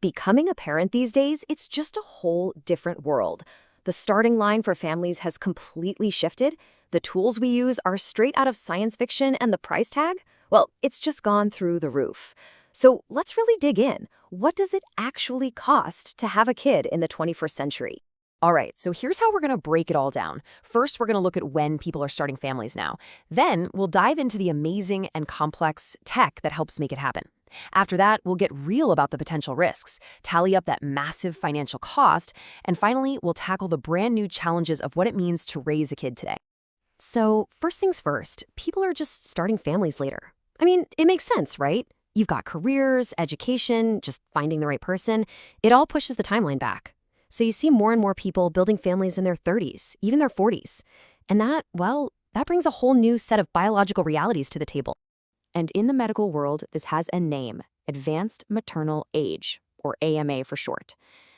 Becoming a parent these days, it's just a whole different world. The starting line for families has completely shifted. The tools we use are straight out of science fiction, and the price tag? Well, it's just gone through the roof. So let's really dig in. What does it actually cost to have a kid in the 21st century? All right, so here's how we're going to break it all down. First, we're going to look at when people are starting families now. Then, we'll dive into the amazing and complex tech that helps make it happen. After that, we'll get real about the potential risks, tally up that massive financial cost, and finally, we'll tackle the brand new challenges of what it means to raise a kid today. So, first things first, people are just starting families later. I mean, it makes sense, right? You've got careers, education, just finding the right person. It all pushes the timeline back. So you see more and more people building families in their 30s, even their 40s. And that brings a whole new set of biological realities to the table. And in the medical world, this has a name, advanced maternal age, or AMA for short.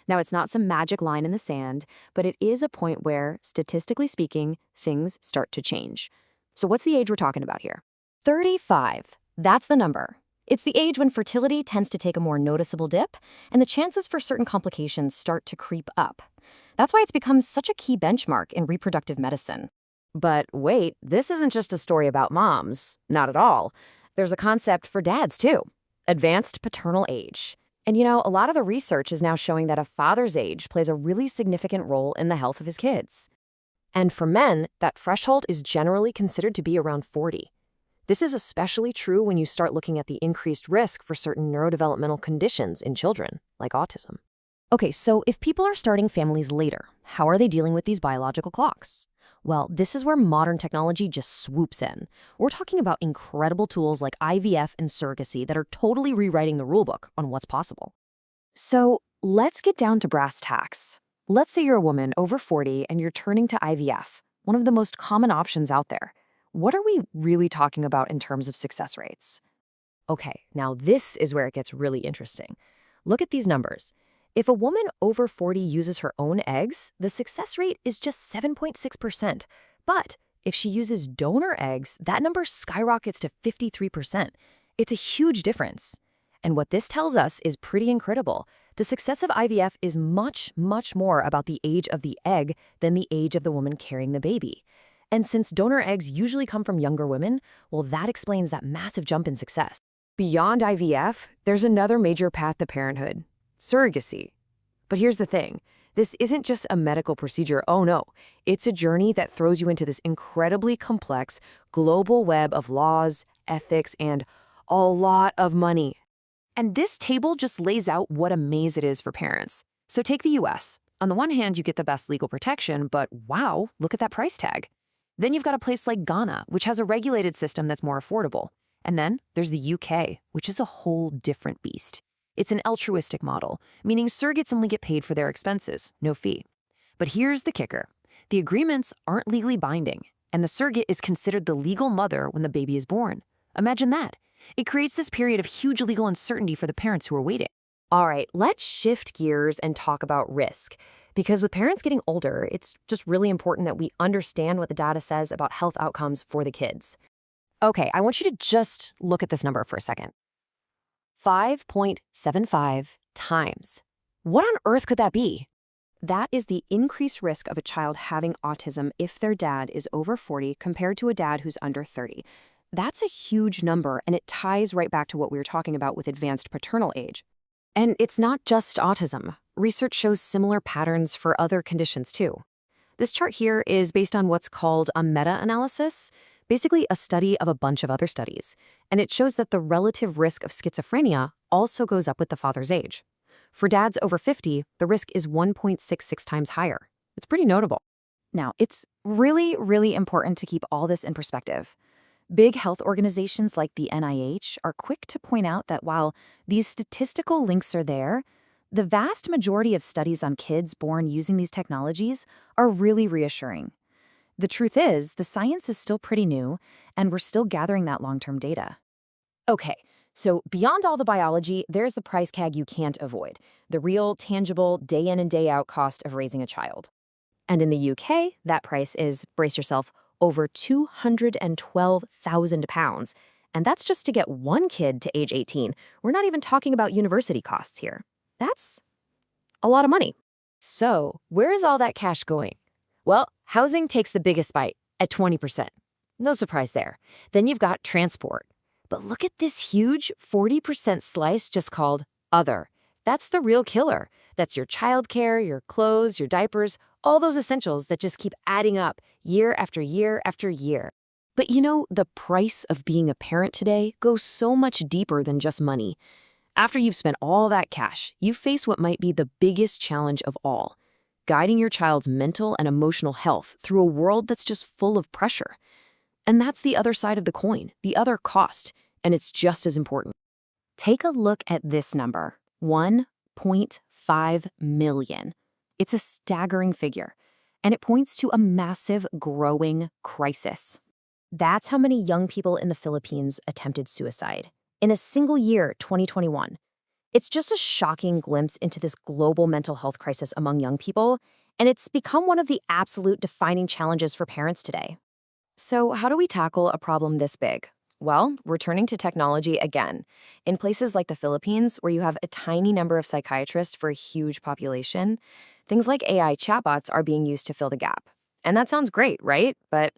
Now, it's not some magic line in the sand, but it is a point where, statistically speaking, things start to change. So what's the age we're talking about here? 35. That's the number. It's the age when fertility tends to take a more noticeable dip, and the chances for certain complications start to creep up. That's why it's become such a key benchmark in reproductive medicine. But wait, this isn't just a story about moms. Not at all. There's a concept for dads, too. Advanced paternal age. And a lot of the research is now showing that a father's age plays a really significant role in the health of his kids. And for men, that threshold is generally considered to be around 40. This is especially true when you start looking at the increased risk for certain neurodevelopmental conditions in children, like autism. Okay, so if people are starting families later, how are they dealing with these biological clocks? Well, this is where modern technology just swoops in. We're talking about incredible tools like IVF and surrogacy that are totally rewriting the rulebook on what's possible. So let's get down to brass tacks. Let's say you're a woman over 40 and you're turning to IVF, one of the most common options out there. What are we really talking about in terms of success rates? Okay, now this is where it gets really interesting. Look at these numbers. If a woman over 40 uses her own eggs, the success rate is just 7.6%. But if she uses donor eggs, that number skyrockets to 53%. It's a huge difference. And what this tells us is pretty incredible. The success of IVF is much, much more about the age of the egg than the age of the woman carrying the baby. And since donor eggs usually come from younger women, well, that explains that massive jump in success. Beyond IVF, there's another major path to parenthood: surrogacy. But here's the thing. This isn't just a medical procedure. Oh no, it's a journey that throws you into this incredibly complex global web of laws, ethics, and a lot of money. And this table just lays out what a maze it is for parents. So take the US. On the one hand, you get the best legal protection, but wow, look at that price tag. Then you've got a place like Ghana, which has a regulated system that's more affordable. And then there's the UK, which is a whole different beast. It's an altruistic model, meaning surrogates only get paid for their expenses, no fee. But here's the kicker. The agreements aren't legally binding, and the surrogate is considered the legal mother when the baby is born. Imagine that. It creates this period of huge legal uncertainty for the parents who are waiting. All right, let's shift gears and talk about risk. Because with parents getting older, it's just really important that we understand what the data says about health outcomes for the kids. Okay, I want you to just look at this number for a second. 5.75 times. What on earth could that be? That is the increased risk of a child having autism if their dad is over 40 compared to a dad who's under 30. That's a huge number, and it ties right back to what we were talking about with advanced paternal age. And it's not just autism. Research shows similar patterns for other conditions too. This chart here is based on what's called a meta-analysis, basically a study of a bunch of other studies, and it shows that the relative risk of schizophrenia also goes up with the father's age. For dads over 50, the risk is 1.66 times higher. It's pretty notable. Now, it's really, really important to keep all this in perspective. Big health organizations like the NIH are quick to point out that while these statistical links are there, the vast majority of studies on kids born using these technologies are really reassuring. The truth is, the science is still pretty new, and we're still gathering that long-term data. Okay, so beyond all the biology, there's the price tag you can't avoid, the real, tangible, day in and day out cost of raising a child. And in the UK, that price is, brace yourself, over £212,000. And that's just to get one kid to age 18. We're not even talking about university costs here. That's a lot of money. So, where is all that cash going? Well, housing takes the biggest bite at 20%. No surprise there. Then you've got transport. But look at this huge 40% slice just called other. That's the real killer. That's your childcare, your clothes, your diapers, all those essentials that just keep adding up year after year after year. But you know, the price of being a parent today goes so much deeper than just money. After you've spent all that cash, you face what might be the biggest challenge of all: guiding your child's mental and emotional health through a world that's just full of pressure. And that's the other side of the coin, the other cost, and it's just as important. Take a look at this number, 1.5 million. It's a staggering figure, and it points to a massive, growing crisis. That's how many young people in the Philippines attempted suicide in a single year, 2021. It's just a shocking glimpse into this global mental health crisis among young people, and it's become one of the absolute defining challenges for parents today. So how do we tackle a problem this big? Well, we're turning to technology again. In places like the Philippines, where you have a tiny number of psychiatrists for a huge population, things like AI chatbots are being used to fill the gap. And that sounds great, right? But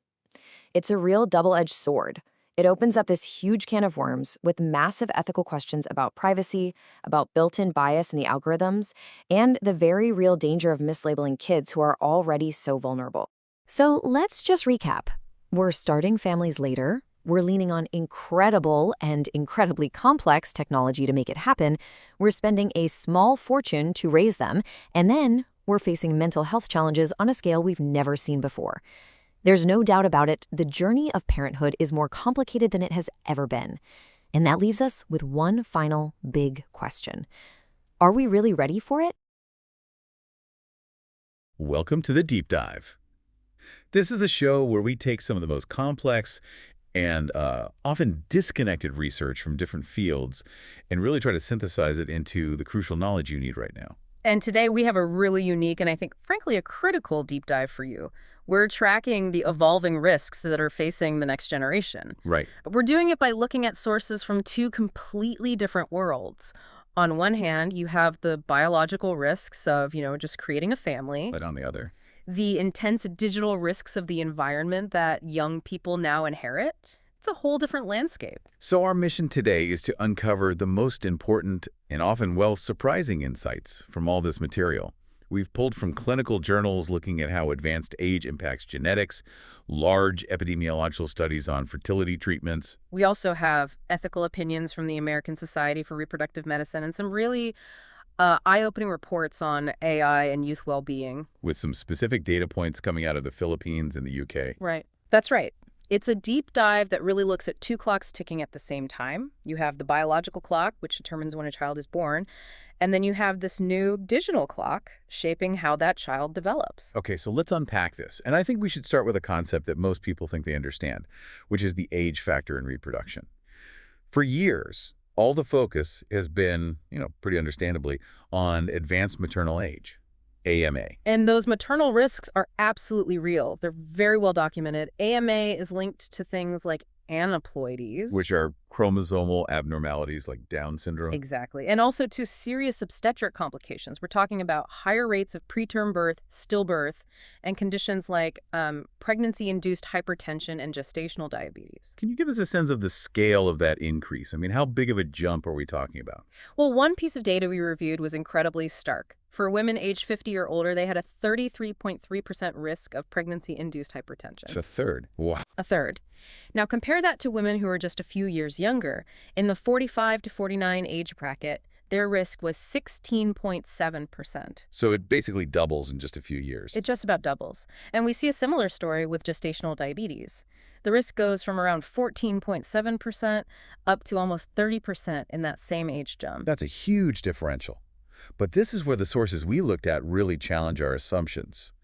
it's a real double-edged sword. It opens up this huge can of worms with massive ethical questions about privacy, about built-in bias in the algorithms, and the very real danger of mislabeling kids who are already so vulnerable. So let's just recap. We're starting families later. We're leaning on incredible and incredibly complex technology to make it happen. We're spending a small fortune to raise them. And then we're facing mental health challenges on a scale we've never seen before. There's no doubt about it, the journey of parenthood is more complicated than it has ever been. And that leaves us with one final big question. Are we really ready for it? Welcome to the Deep Dive. This is a show where we take some of the most complex and often disconnected research from different fields and really try to synthesize it into the crucial knowledge you need right now. And today we have a really unique and I think, frankly, a critical deep dive for you. We're tracking the evolving risks that are facing the next generation. Right. We're doing it by looking at sources from two completely different worlds. On one hand, you have the biological risks of, just creating a family. But on the other. The intense digital risks of the environment that young people now inherit. It's a whole different landscape. So our mission today is to uncover the most important and often, surprising insights from all this material. We've pulled from clinical journals looking at how advanced age impacts genetics, large epidemiological studies on fertility treatments. We also have ethical opinions from the American Society for Reproductive Medicine and some really eye-opening reports on AI and youth well-being. With some specific data points coming out of the Philippines and the UK. Right. That's right. It's a deep dive that really looks at two clocks ticking at the same time. You have the biological clock, which determines when a child is born, and then you have this new digital clock shaping how that child develops. Okay, so let's unpack this. And I think we should start with a concept that most people think they understand, which is the age factor in reproduction. For years, all the focus has been, pretty understandably, on advanced maternal age. AMA. And those maternal risks are absolutely real. They're very well documented. AMA is linked to things like aneuploidies, Which are chromosomal abnormalities like Down syndrome. Exactly. And also to serious obstetric complications. We're talking about higher rates of preterm birth, stillbirth, and conditions like pregnancy-induced hypertension and gestational diabetes. Can you give us a sense of the scale of that increase? I mean, how big of a jump are we talking about? Well, one piece of data we reviewed was incredibly stark. For women aged 50 or older, they had a 33.3% risk of pregnancy-induced hypertension. It's a third. Wow. A third. Now compare that to women who are just a few years younger. In the 45 to 49 age bracket, their risk was 16.7%. So it basically doubles in just a few years. It just about doubles. And we see a similar story with gestational diabetes. The risk goes from around 14.7% up to almost 30% in that same age jump. That's a huge differential. But this is where the sources we looked at really challenge our assumptions.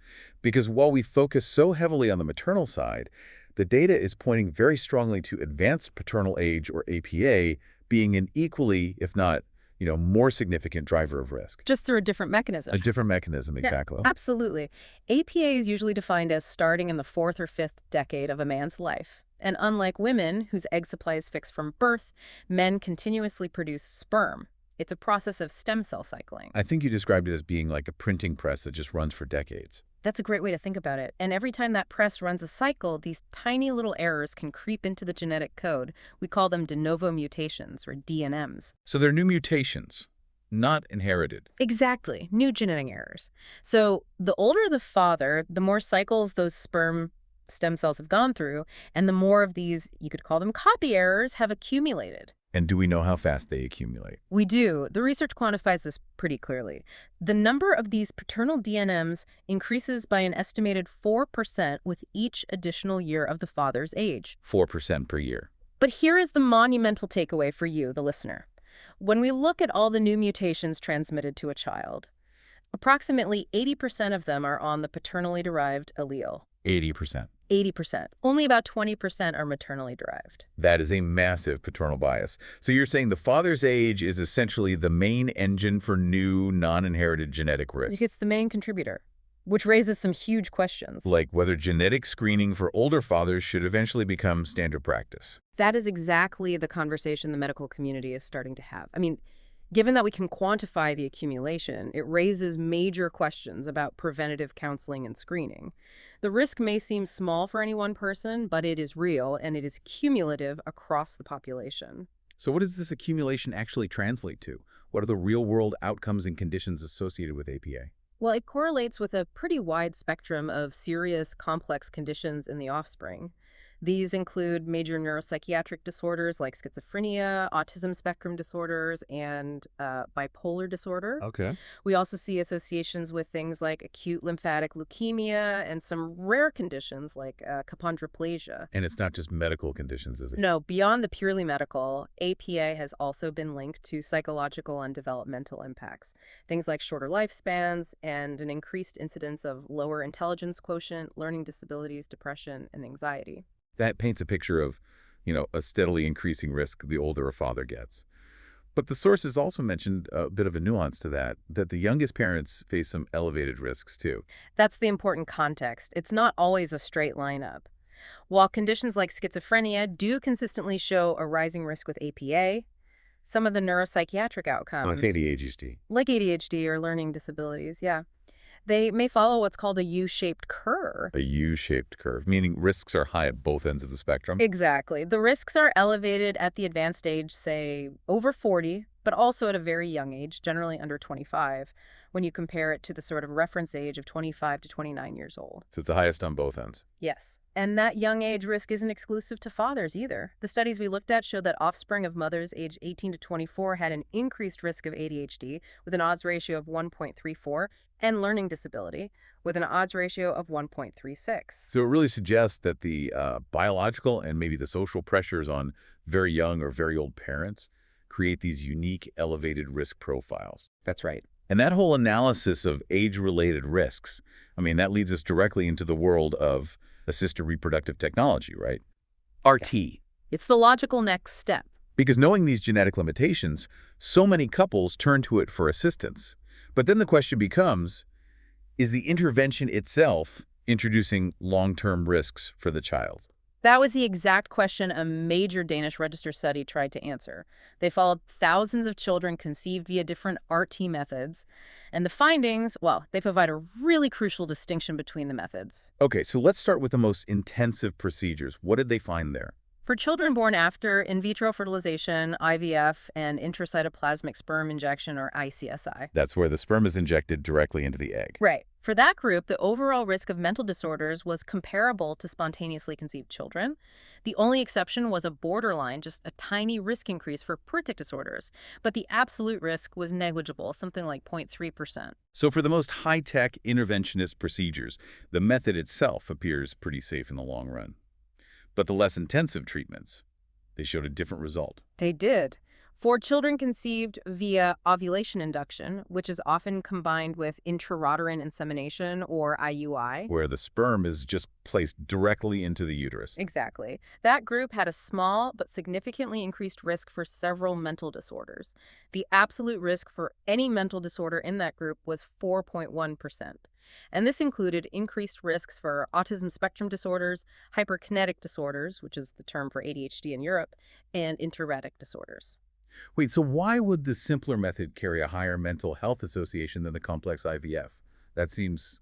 Because while we focus so heavily on the maternal side, the data is pointing very strongly to advanced paternal age, or APA, being an equally, if not, more significant driver of risk. Just through a different mechanism. A different mechanism, exactly. Yeah, absolutely. APA is usually defined as starting in the fourth or fifth decade of a man's life. And unlike women, whose egg supply is fixed from birth, men continuously produce sperm. It's a process of stem cell cycling. I think you described it as being like a printing press that just runs for decades. That's a great way to think about it. And every time that press runs a cycle, these tiny little errors can creep into the genetic code. We call them de novo mutations, or DNMs. So they're new mutations, not inherited. Exactly, new genetic errors. So the older the father, the more cycles those stem cells have gone through, and the more of these, you could call them copy errors, have accumulated. And do we know how fast they accumulate? We do. The research quantifies this pretty clearly. The number of these paternal DNMs increases by an estimated 4% with each additional year of the father's age. 4% per year. But here is the monumental takeaway for you, the listener. When we look at all the new mutations transmitted to a child, approximately 80% of them are on the paternally derived allele. 80%. 80%. Only about 20% are maternally derived. That is a massive paternal bias. So you're saying the father's age is essentially the main engine for new, non-inherited genetic risk. It's the main contributor, which raises some huge questions. Like whether genetic screening for older fathers should eventually become standard practice. That is exactly the conversation the medical community is starting to have. I mean, given that we can quantify the accumulation, it raises major questions about preventative counseling and screening. The risk may seem small for any one person, but it is real, and it is cumulative across the population. So what does this accumulation actually translate to? What are the real-world outcomes and conditions associated with APA? Well, it correlates with a pretty wide spectrum of serious, complex conditions in the offspring. These include major neuropsychiatric disorders like schizophrenia, autism spectrum disorders, and bipolar disorder. Okay. We also see associations with things like acute lymphatic leukemia and some rare conditions like achondroplasia. And it's not just medical conditions, is it? No, beyond the purely medical, APA has also been linked to psychological and developmental impacts. Things like shorter lifespans and an increased incidence of lower intelligence quotient, learning disabilities, depression, and anxiety. That paints a picture of, a steadily increasing risk the older a father gets. But the sources also mentioned a bit of a nuance to that the youngest parents face some elevated risks too. That's the important context. It's not always a straight line up. While conditions like schizophrenia do consistently show a rising risk with APA, some of the neuropsychiatric outcomes, Like ADHD. like ADHD or learning disabilities, they may follow what's called a U-shaped curve. A U-shaped curve, meaning risks are high at both ends of the spectrum. Exactly. The risks are elevated at the advanced age, say, over 40, but also at a very young age, generally under 25, when you compare it to the sort of reference age of 25 to 29 years old. So it's the highest on both ends. Yes. And that young age risk isn't exclusive to fathers either. The studies we looked at showed that offspring of mothers aged 18 to 24 had an increased risk of ADHD with an odds ratio of 1.34 and learning disability with an odds ratio of 1.36. So it really suggests that the biological and maybe the social pressures on very young or very old parents create these unique elevated risk profiles. That's right. And that whole analysis of age-related risks, that leads us directly into the world of assisted reproductive technology, right? RT. It's the logical next step. Because knowing these genetic limitations, so many couples turn to it for assistance. But then the question becomes, is the intervention itself introducing long-term risks for the child? That was the exact question a major Danish register study tried to answer. They followed thousands of children conceived via different RT methods. And the findings, well, they provide a really crucial distinction between the methods. Okay, so let's start with the most intensive procedures. What did they find there? For children born after in vitro fertilization, IVF, and intracytoplasmic sperm injection, or ICSI. That's where the sperm is injected directly into the egg. Right. For that group, the overall risk of mental disorders was comparable to spontaneously conceived children. The only exception was a borderline, just a tiny risk increase for puertic disorders. But the absolute risk was negligible, something like 0.3%. So for the most high-tech interventionist procedures, the method itself appears pretty safe in the long run. But the less intensive treatments, they showed a different result. They did. For children conceived via ovulation induction, which is often combined with intrauterine insemination, or IUI. Where the sperm is just placed directly into the uterus. Exactly. That group had a small but significantly increased risk for several mental disorders. The absolute risk for any mental disorder in that group was 4.1%. And this included increased risks for autism spectrum disorders, hyperkinetic disorders, which is the term for ADHD in Europe, and interretic disorders. Wait, so why would the simpler method carry a higher mental health association than the complex IVF? That seems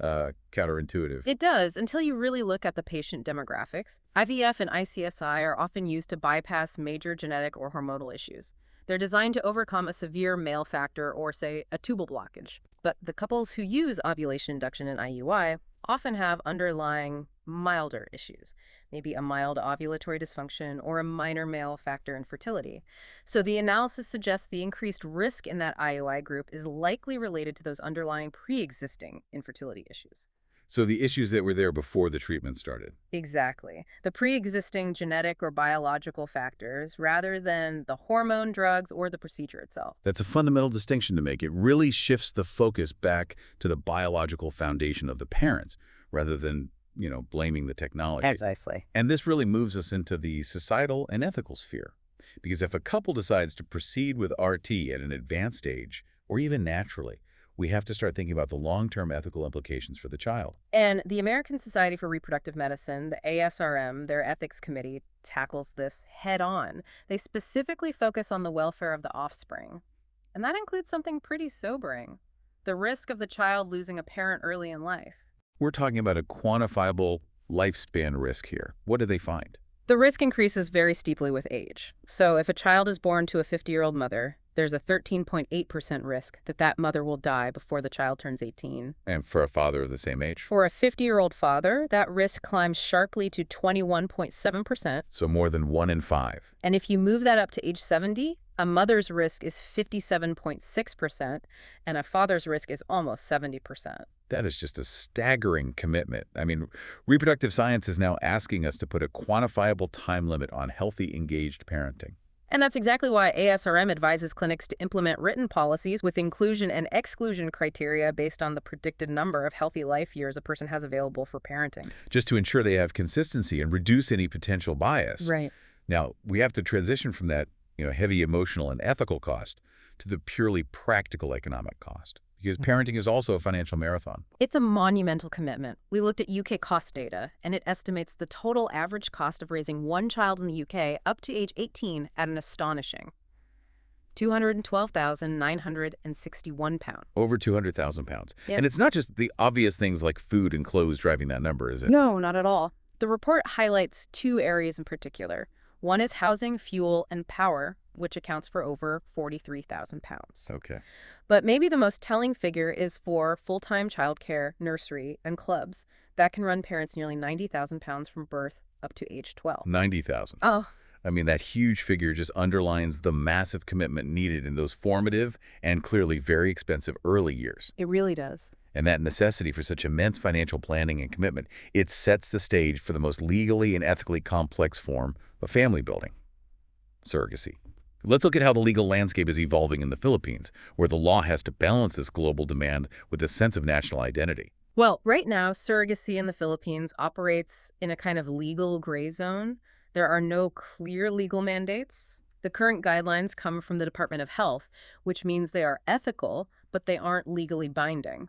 counterintuitive. It does, until you really look at the patient demographics. IVF and ICSI are often used to bypass major genetic or hormonal issues. They're designed to overcome a severe male factor or, say, a tubal blockage. But the couples who use ovulation induction in IUI often have underlying milder issues, maybe a mild ovulatory dysfunction or a minor male factor infertility. So the analysis suggests the increased risk in that IUI group is likely related to those underlying pre-existing infertility issues. So the issues that were there before the treatment started. Exactly. The pre-existing genetic or biological factors rather than the hormone, drugs, or the procedure itself. That's a fundamental distinction to make. It really shifts the focus back to the biological foundation of the parents rather than, blaming the technology. Precisely. And this really moves us into the societal and ethical sphere. Because if a couple decides to proceed with RT at an advanced age, or even naturally, we have to start thinking about the long-term ethical implications for the child. And the American Society for Reproductive Medicine, the ASRM, their ethics committee, tackles this head-on. They specifically focus on the welfare of the offspring. And that includes something pretty sobering: the risk of the child losing a parent early in life. We're talking about a quantifiable lifespan risk here. What do they find? The risk increases very steeply with age. So if a child is born to a 50-year-old mother, there's a 13.8% risk that that mother will die before the child turns 18. And for a father of the same age? For a 50-year-old father, that risk climbs sharply to 21.7%. So more than 1 in 5. And if you move that up to age 70, a mother's risk is 57.6%, and a father's risk is almost 70%. That is just a staggering commitment. I mean, reproductive science is now asking us to put a quantifiable time limit on healthy, engaged parenting. And that's exactly why ASRM advises clinics to implement written policies with inclusion and exclusion criteria based on the predicted number of healthy life years a person has available for parenting. Just to ensure they have consistency and reduce any potential bias. Right. Now, we have to transition from that, heavy emotional and ethical cost to the purely practical economic cost. Because parenting is also a financial marathon. It's a monumental commitment. We looked at UK cost data, and it estimates the total average cost of raising one child in the UK up to age 18 at an astonishing £212,961. Over £200,000. Yep. And it's not just the obvious things like food and clothes driving that number, is it? No, not at all. The report highlights two areas in particular. One is housing, fuel, and power, which accounts for over £43,000. Okay. But maybe the most telling figure is for full-time childcare, nursery, and clubs. That can run parents nearly £90,000 from birth up to age 12. 90,000. Oh. I mean, that huge figure just underlines the massive commitment needed in those formative and clearly very expensive early years. It really does. And that necessity for such immense financial planning and commitment, it sets the stage for the most legally and ethically complex form of family building: surrogacy. Let's look at how the legal landscape is evolving in the Philippines, where the law has to balance this global demand with a sense of national identity. Well, right now, surrogacy in the Philippines operates in a kind of legal gray zone. There are no clear legal mandates. The current guidelines come from the Department of Health, which means they are ethical, but they aren't legally binding.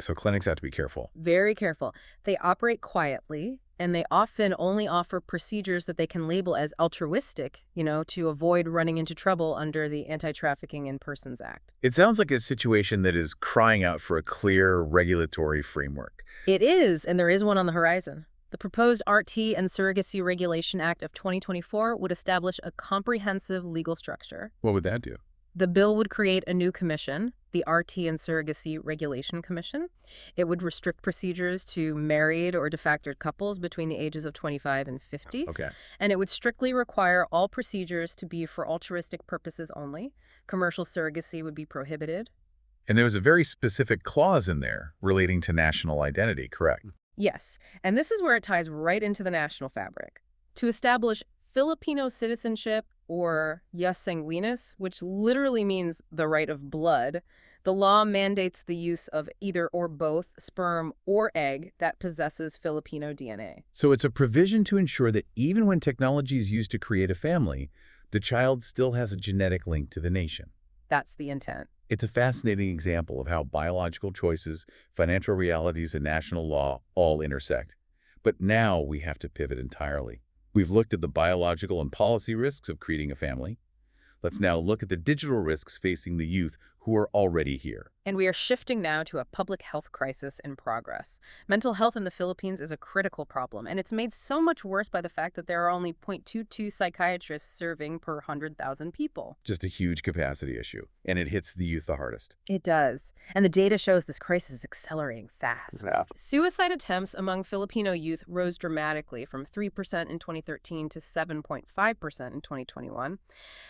So clinics have to be careful. Very careful. They operate quietly, and they often only offer procedures that they can label as altruistic, to avoid running into trouble under the Anti-Trafficking in Persons Act. It sounds like a situation that is crying out for a clear regulatory framework. It is, and there is one on the horizon. The proposed RT and Surrogacy Regulation Act of 2024 would establish a comprehensive legal structure. What would that do? The bill would create a new commission, the RT and Surrogacy Regulation Commission. It would restrict procedures to married or de-factoed couples between the ages of 25 and 50. Okay. And it would strictly require all procedures to be for altruistic purposes only. Commercial surrogacy would be prohibited. And there was a very specific clause in there relating to national identity, correct? Yes, and this is where it ties right into the national fabric. To establish Filipino citizenship, or jus sanguinis, which literally means the right of blood, the law mandates the use of either or both sperm or egg that possesses Filipino DNA. So it's a provision to ensure that even when technology is used to create a family, the child still has a genetic link to the nation. That's the intent. It's a fascinating example of how biological choices, financial realities, and national law all intersect. But now we have to pivot entirely. We've looked at the biological and policy risks of creating a family. Let's now look at the digital risks facing the youth who are already here. And we are shifting now to a public health crisis in progress. Mental health in the Philippines is a critical problem, and it's made so much worse by the fact that there are only 0.22 psychiatrists serving per 100,000 people. Just a huge capacity issue, and it hits the youth the hardest. It does. And the data shows this crisis is accelerating fast. Yeah. Suicide attempts among Filipino youth rose dramatically from 3% in 2013 to 7.5% in 2021.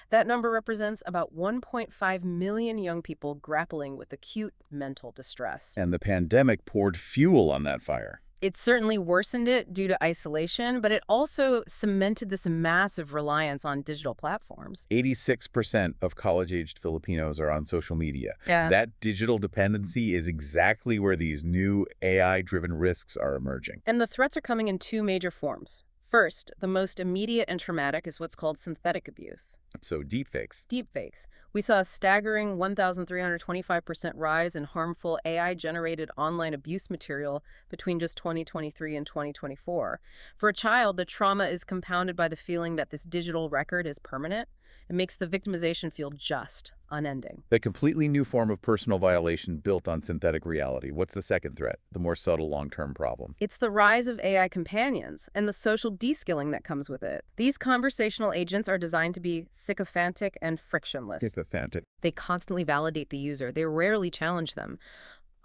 That number represents about 1.5 million young people grappling with acute mental distress. And the pandemic poured fuel on that fire. It certainly worsened it due to isolation, but it also cemented this massive reliance on digital platforms. 86% of college-aged Filipinos are on social media. Yeah. That digital dependency is exactly where these new AI-driven risks are emerging. And the threats are coming in two major forms. First, the most immediate and traumatic is what's called synthetic abuse. So deepfakes. Deepfakes. We saw a staggering 1,325% rise in harmful AI-generated online abuse material between just 2023 and 2024. For a child, the trauma is compounded by the feeling that this digital record is permanent. It makes the victimization feel just, unending. A completely new form of personal violation built on synthetic reality. What's the second threat? The more subtle long-term problem. It's the rise of AI companions and the social deskilling that comes with it. These conversational agents are designed to be sycophantic and frictionless. Sycophantic. They constantly validate the user. They rarely challenge them.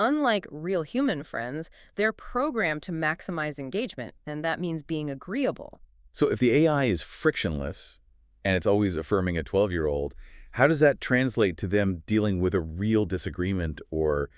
Unlike real human friends, they're programmed to maximize engagement, and that means being agreeable. So if the AI is frictionless, and it's always affirming a 12-year-old, how does that translate to them dealing with a real disagreement or,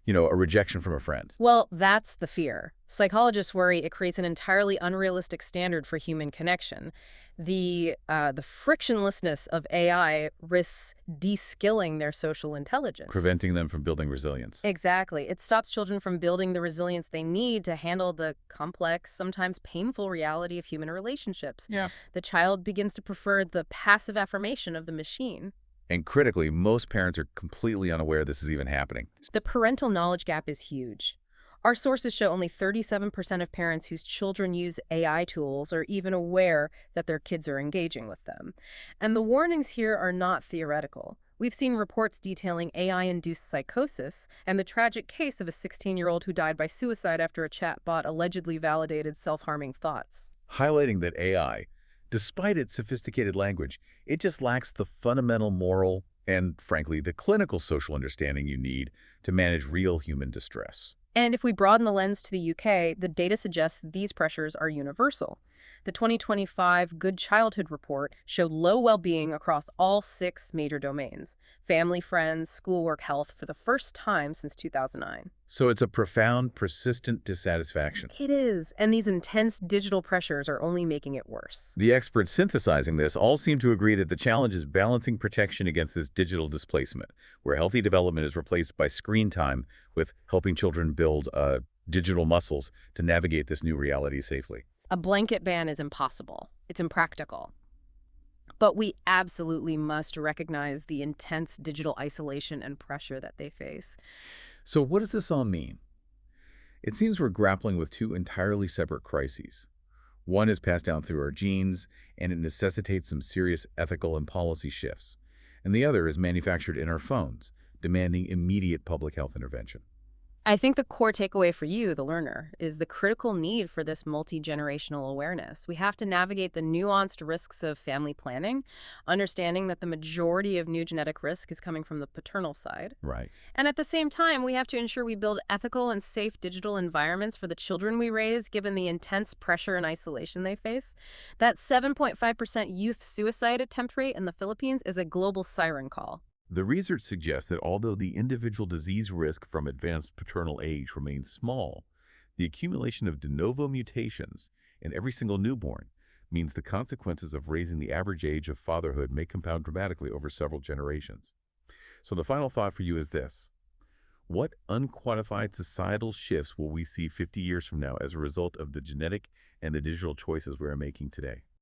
a rejection from a friend? Well, that's the fear. Psychologists worry it creates an entirely unrealistic standard for human connection. The frictionlessness of AI risks deskilling their social intelligence. Preventing them from building resilience. Exactly. It stops children from building the resilience they need to handle the complex, sometimes painful reality of human relationships. Yeah. The child begins to prefer the passive affirmation of the machine. And critically, most parents are completely unaware this is even happening. The parental knowledge gap is huge. Our sources show only 37% of parents whose children use AI tools are even aware that their kids are engaging with them. And the warnings here are not theoretical. We've seen reports detailing AI-induced psychosis and the tragic case of a 16-year-old who died by suicide after a chatbot allegedly validated self-harming thoughts. Highlighting that AI, despite its sophisticated language, it just lacks the fundamental moral and, frankly, the clinical social understanding you need to manage real human distress. And if we broaden the lens to the UK, the data suggests that these pressures are universal. The 2025 Good Childhood Report showed low well-being across all 6 major domains: family, friends, schoolwork, health, for the first time since 2009. So it's a profound, persistent dissatisfaction. It is, and these intense digital pressures are only making it worse. The experts synthesizing this all seem to agree that the challenge is balancing protection against this digital displacement, where healthy development is replaced by screen time, with helping children build digital muscles to navigate this new reality safely. A blanket ban is impossible. It's impractical. But we absolutely must recognize the intense digital isolation and pressure that they face. So what does this all mean? It seems we're grappling with two entirely separate crises. One is passed down through our genes, and it necessitates some serious ethical and policy shifts. And the other is manufactured in our phones, demanding immediate public health intervention. I think the core takeaway for you, the learner, is the critical need for this multi-generational awareness. We have to navigate the nuanced risks of family planning, understanding that the majority of new genetic risk is coming from the paternal side. Right. And at the same time, we have to ensure we build ethical and safe digital environments for the children we raise, given the intense pressure and isolation they face. That 7.5% youth suicide attempt rate in the Philippines is a global siren call. The research suggests that although the individual disease risk from advanced paternal age remains small, the accumulation of de novo mutations in every single newborn means the consequences of raising the average age of fatherhood may compound dramatically over several generations. So the final thought for you is this: what unquantified societal shifts will we see 50 years from now as a result of the genetic and the digital choices we are making today?